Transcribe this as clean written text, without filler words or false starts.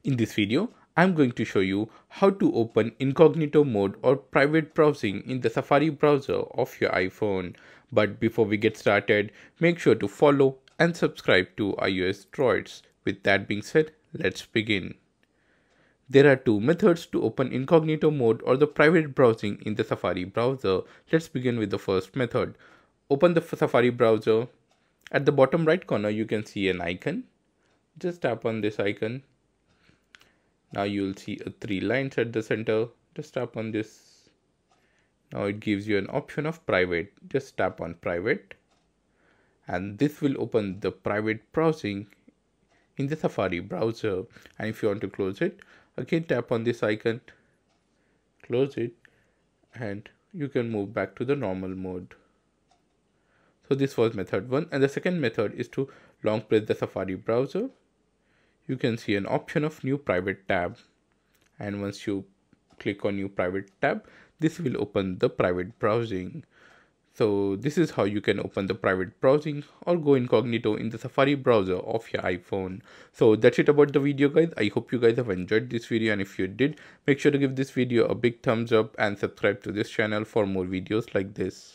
In this video, I'm going to show you how to open incognito mode or private browsing in the Safari browser of your iPhone. But before we get started, make sure to follow and subscribe to iOS Droids. With that being said, let's begin. There are two methods to open incognito mode or the private browsing in the Safari browser. Let's begin with the first method. Open the Safari browser. At the bottom right corner, you can see an icon. Just tap on this icon. Now you will see three lines at the center. Just tap on this. Now it gives you an option of private. Just tap on private. And this will open the private browsing in the Safari browser. And if you want to close it, again tap on this icon. Close it. And you can move back to the normal mode. So this was method 1. And the second method is to long press the Safari browser. You can see an option of new private tab, and once you click on new private tab, this will open the private browsing. So this is how you can open the private browsing or Go Incognito in the Safari browser of your iPhone. So that's it about the video, guys. I hope you guys have enjoyed this video, and if you did, make sure to give this video a big thumbs up and subscribe to this channel for more videos like this.